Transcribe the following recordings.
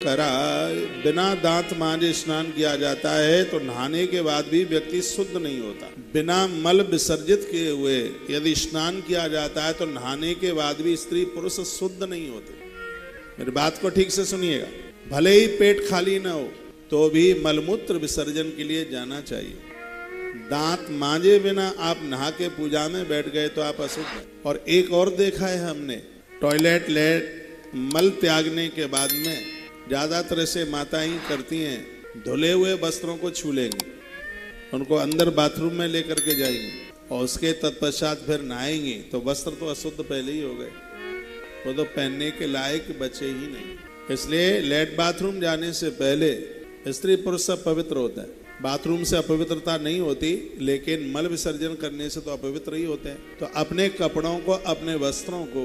कराय। बिना दांत मांजे स्नान किया जाता है तो नहाने के बाद भी व्यक्ति शुद्ध नहीं होता। बिना मल विसर्जित किए हुए यदि स्नान किया जाता है तो नहाने के बाद भी स्त्री पुरुष शुद्ध नहीं होते। मेरी बात को ठीक से सुनिएगा। भले ही पेट खाली न हो तो भी मलमूत्र विसर्जन के लिए जाना चाहिए। दांत मांजे बिना आप नहा के पूजा में बैठ गए तो आप अशुद्ध हैं। और एक और देखा है हमने, टॉयलेट लेट मल त्यागने के बाद में ज्यादातर से माताएं करती हैं, धुले हुए वस्त्रों को छू लेंगी, उनको अंदर बाथरूम में लेकर के जाएंगी और उसके तत्पश्चात फिर नहाएंगी तो वस्त्र तो अशुद्ध पहले ही हो गए, वो तो पहनने के लायक बचे ही नहीं। इसलिए लेट बाथरूम जाने से पहले स्त्री पुरुष सब पवित्र होता है। बाथरूम से अपवित्रता नहीं होती, लेकिन मल विसर्जन करने से तो अपवित्र ही होते हैं। तो अपने कपड़ों को, अपने वस्त्रों को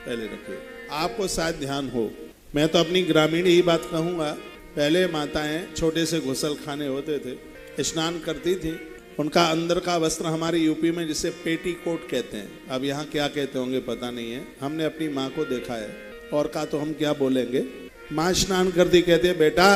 पहले रखिए। आपको शायद ध्यान हो, मैं तो अपनी ग्रामीण ही बात कहूँगा। पहले माताएं छोटे से घुसल खाने होते थे, स्नान करती थी, उनका अंदर का वस्त्र हमारे यूपी में जिसे पेटी कोट कहते हैं, अब यहाँ क्या कहते होंगे पता नहीं है, हमने अपनी माँ को देखा है, और का तो हम क्या बोलेंगे। माँ स्नान करती कहती है, बेटा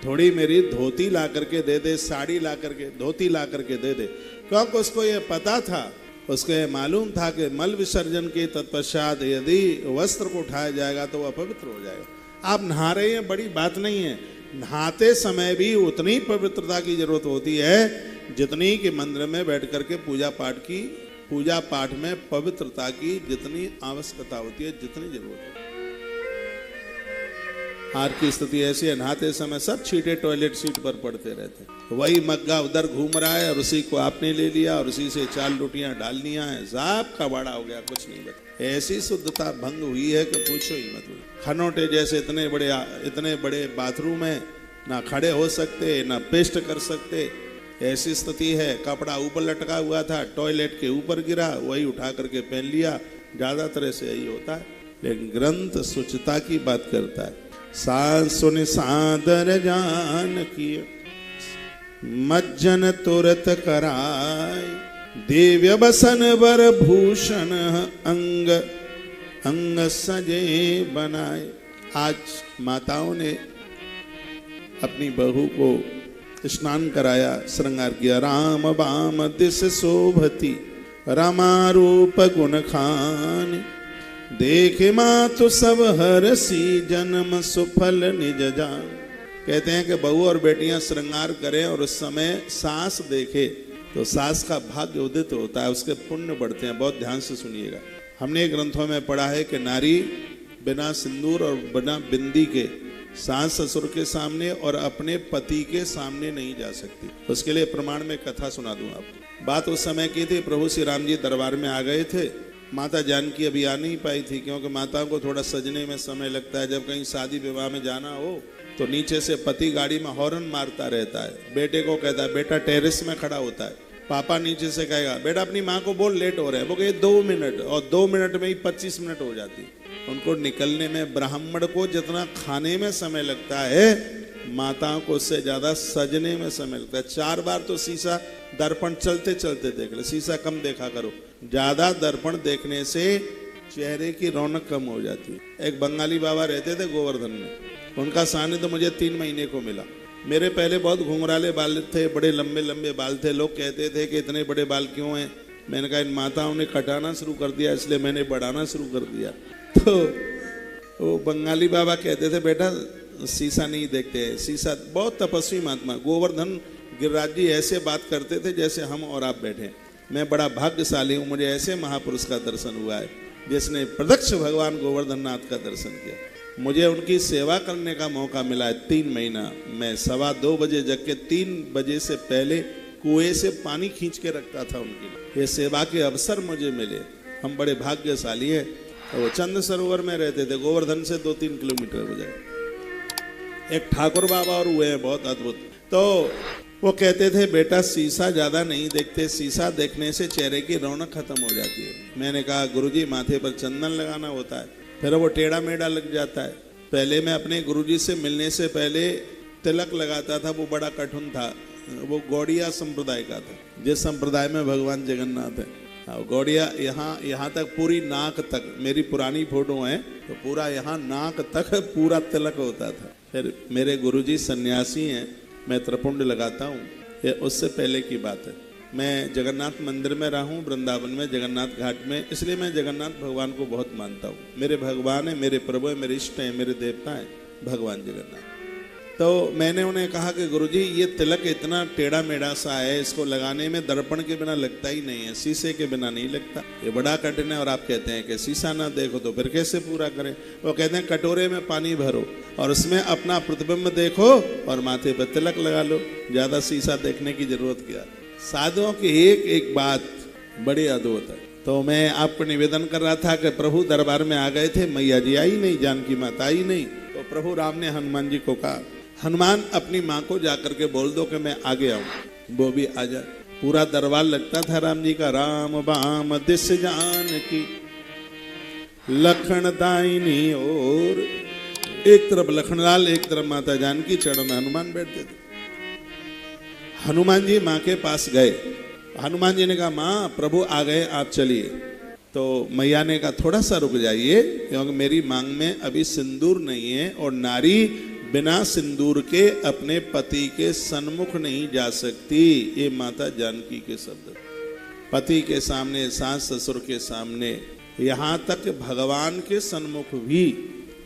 थोड़ी मेरी धोती ला करके दे दे, साड़ी ला करके, धोती ला करके दे दे। क्योंकि उसको ये पता था, उसको ये मालूम था कि मल विसर्जन के तत्पश्चात यदि वस्त्र को उठाया जाएगा तो वह अपवित्र हो जाएगा। आप नहा रहे हैं, बड़ी बात नहीं है, नहाते समय भी उतनी पवित्रता की जरूरत होती है जितनी कि मंदिर में बैठ करके पूजा पाठ में पवित्रता की जितनी आवश्यकता होती है, जितनी जरूरत है। आज की स्थिति ऐसी है, नहाते समय सब छींटे टॉयलेट सीट पर पड़ते रहते हैं। वही मग्गा उधर घूम रहा है और उसी को आपने ले लिया और उसी से 4 लुटियां डाल लिया है, सब का बड़ा हो गया, कुछ नहीं बचा। ऐसी शुद्धता भंग हुई है कि पूछो ही मत। खनोटे जैसे इतने बड़े बाथरूम है, ना खड़े हो सकते, ना पेस्ट कर सकते, ऐसी स्थिति है। कपड़ा ऊपर लटका हुआ था, टॉयलेट के ऊपर गिरा, वही उठा करके पहन लिया। ज्यादातर से यही होता है, लेकिन ग्रंथ स्वच्छता की बात करता है। सुन सादर जान किए मज्जन तुरत कराय, दिव्य बसन वर भूषण अंग अंग सजे बनाए। आज माताओं ने अपनी बहू को स्नान कराया, श्रृंगार किया। राम बाम दिस शोभती रमारूप गुण खान, देखे मातु सब हरसी जन्म सुफल निज जान। कहते हैं कि बहू और बेटियां श्रृंगार करें और उस समय सास देखे तो सास का भाग्य उदित होता है, उसके पुण्य बढ़ते हैं। बहुत ध्यान से सुनिएगा। हमने ग्रंथों में पढ़ा है कि नारी बिना सिंदूर और बिना बिंदी के सास ससुर के सामने और अपने पति के सामने नहीं जा सकती। उसके लिए प्रमाण में कथा सुना दूं आपको। बात उस समय की थी, प्रभु श्री राम जी दरबार में आ गए थे। माता जानकी अभी आ नहीं पाई थी, क्योंकि माताओं को थोड़ा सजने में समय लगता है। जब कहीं शादी विवाह में जाना हो तो नीचे से पति गाड़ी में हॉर्न मारता रहता है, बेटे को कहता है बेटा टेरेस में खड़ा होता है, पापा नीचे से कहेगा बेटा अपनी माँ को बोल लेट हो रहे हैं, वो कहे 2 मिनट, और 2 मिनट में ही 25 मिनट हो जाती। उनको निकलने में, ब्राह्मण को जितना खाने में समय लगता है, माताओं को उससे ज्यादा सजने में समय लगता है। 4 बार तो शीशा दर्पण चलते चलते देख ले, शीशा कम देखा करो। ज्यादा दर्पण देखने से चेहरे की रौनक कम हो जाती है। एक बंगाली बाबा रहते थे गोवर्धन में, उनका सानिध्य मुझे 3 महीने को मिला। मेरे पहले बहुत घुंघराले बाल थे, बड़े लंबे लंबे बाल थे। लोग कहते थे कि इतने बड़े बाल क्यों हैं। मैंने कहा इन माताओं ने कटाना शुरू कर दिया, इसलिए मैंने बढ़ाना शुरू कर दिया। तो वो बंगाली बाबा कहते थे बेटा शीशा नहीं देखते हैं। शीशा, बहुत तपस्वी महात्मा गोवर्धन गिरिराज जी ऐसे बात करते थे जैसे हम और आप बैठे। मैं बड़ा भाग्यशाली हूँ, मुझे ऐसे महापुरुष का दर्शन हुआ है जिसने प्रत्यक्ष भगवान गोवर्धन नाथ का दर्शन किया। मुझे उनकी सेवा करने का मौका मिला है 3 महीना। मैं 2:15 बजे जग के 3 बजे से पहले कुएं से पानी खींच के रखता था उनके लिए। ये सेवा के अवसर मुझे मिले, हम बड़े भाग्यशाली हैं। वो चंद सरोवर में रहते थे, गोवर्धन से 2-3 किलोमीटर हो जाए। एक ठाकुर बाबा और हुए हैं बहुत अद्भुत। तो वो कहते थे बेटा शीशा ज्यादा नहीं देखते, शीशा देखने से चेहरे की रौनक खत्म हो जाती है। मैंने कहा गुरुजी माथे पर चंदन लगाना होता है, फिर वो टेढ़ा मेढ़ा लग जाता है। पहले मैं अपने गुरुजी से मिलने से पहले तिलक लगाता था, वो बड़ा कठिन था। वो गौड़िया संप्रदाय का था, जिस संप्रदाय में भगवान जगन्नाथ है। गौड़िया यहाँ तक पूरी नाक तक, मेरी पुरानी फोटो है तो पूरा यहाँ नाक तक पूरा तिलक होता था। फिर मेरे गुरुजी सन्यासी हैं, मैं त्रिपुंड लगाता हूँ, ये उससे पहले की बात है। मैं जगन्नाथ मंदिर में रहा हूँ, वृंदावन में, जगन्नाथ घाट में, इसलिए मैं जगन्नाथ भगवान को बहुत मानता हूँ। मेरे भगवान है, मेरे प्रभु है, मेरे इष्ट हैं, मेरे देवता हैं भगवान जगन्नाथ। तो मैंने उन्हें कहा कि गुरुजी ये तिलक इतना टेढ़ा मेढ़ा सा है, इसको लगाने में दर्पण के बिना लगता ही नहीं है, शीशे के बिना नहीं लगता, ये बड़ा कठिन है। और आप कहते हैं कि शीशा ना देखो तो फिर कैसे पूरा करें? वो कहते हैं कटोरे में पानी भरो और उसमें अपना प्रतिबिंब देखो और माथे पर तिलक लगा लो, ज्यादा शीशा देखने की जरूरत क्या? साधुओं की एक एक बात बड़ी अद्भुत है। तो मैं आपको निवेदन कर रहा था कि प्रभु दरबार में आ गए थे, मैया जी आई नहीं, जानकी माता आई नहीं, तो प्रभु राम ने हनुमान जी को कहा, हनुमान अपनी माँ को जाकर के बोल दो कि मैं आगे आऊं, वो भी आ जाए। पूरा दरबार लगता था राम जी का, राम बाम दिस जानकी लखन दाहिनी और, एक तरफ लखनलाल एक तरफ माता जानकी, चरणों में हनुमान बैठते थे। हनुमान जी माँ के पास गए, हनुमान जी ने कहा माँ प्रभु आ गए, आप चलिए। तो मैया ने कहा थोड़ा सा रुक जाइए, क्योंकि मेरी मांग में अभी सिंदूर नहीं है और नारी बिना सिंदूर के अपने पति के सन्मुख नहीं जा सकती। ये माता जानकी के शब्द, पति के सामने, सास ससुर के सामने, यहाँ तक भगवान के सन्मुख भी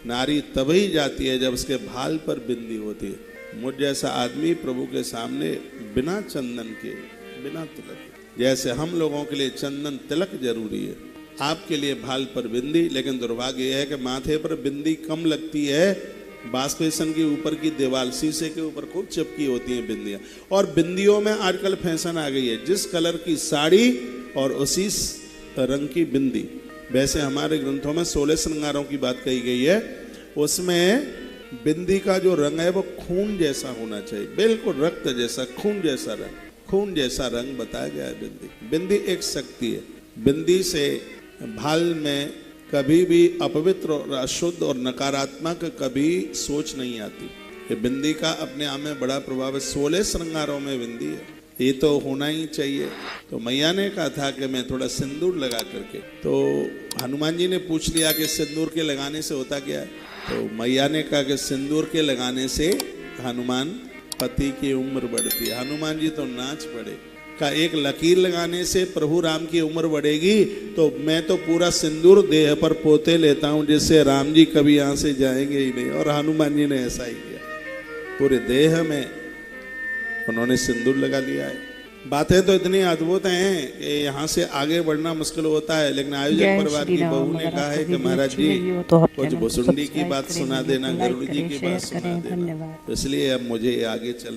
नारी तभी जाती है जब उसके भाल पर बिंदी होती है। मुझ जैसा आदमी प्रभु के सामने बिना चंदन के, बिना तिलक, जैसे हम लोगों के लिए चंदन तिलक जरूरी है, आपके लिए भाल पर बिंदी। लेकिन दुर्भाग्य यह है कि माथे पर बिंदी कम लगती है, बास्पेशन के ऊपर की दीवार, शीशे के ऊपर खूब चिपकी होती हैं बिंदियां। और बिंदियों में आजकल फैशन आ गई है, जिस कलर की साड़ी और उसी रंग की बिंदी। वैसे हमारे ग्रंथों में 16 श्रृंगारों की बात कही गई है, उसमें बिंदी का जो रंग है वो खून जैसा होना चाहिए, बिल्कुल रक्त जैसा, खून जैसा रंग, खून जैसा रंग बताया गया है बिंदी। बिंदी एक शक्ति है, बिंदी से भाल में कभी भी अपवित्र और अशुद्ध और नकारात्मक कभी सोच नहीं आती। ये बिंदी का अपने आप में बड़ा प्रभाव है, 16 श्रृंगारों में बिंदी है, ये तो होना ही चाहिए। तो मैया ने कहा था कि मैं थोड़ा सिंदूर लगा करके, तो हनुमान जी ने पूछ लिया कि सिंदूर के लगाने से होता क्या है? तो मैया ने कहा कि सिंदूर के लगाने से हनुमान पति की उम्र बढ़ती है। हनुमान जी तो नाच पड़े, का एक लकीर लगाने से प्रभु राम की उम्र बढ़ेगी, तो मैं तो पूरा सिंदूर देह पर पोते लेता हूं जिससे राम जी कभी यहां से जाएंगे ही नहीं। और हनुमान जी ने ऐसा ही किया, पूरे देह में उन्होंने सिंदूर लगा लिया है। बातें तो इतनी अद्भुत हैं कि यहाँ से आगे बढ़ना मुश्किल होता है, लेकिन आयोजक परिवार की बहू ने कहा है कि महाराज जी कुछ भुसुंडी की बात सुना देना, गरुड़ जी की बात सुना देना, इसलिए अब मुझे आगे चल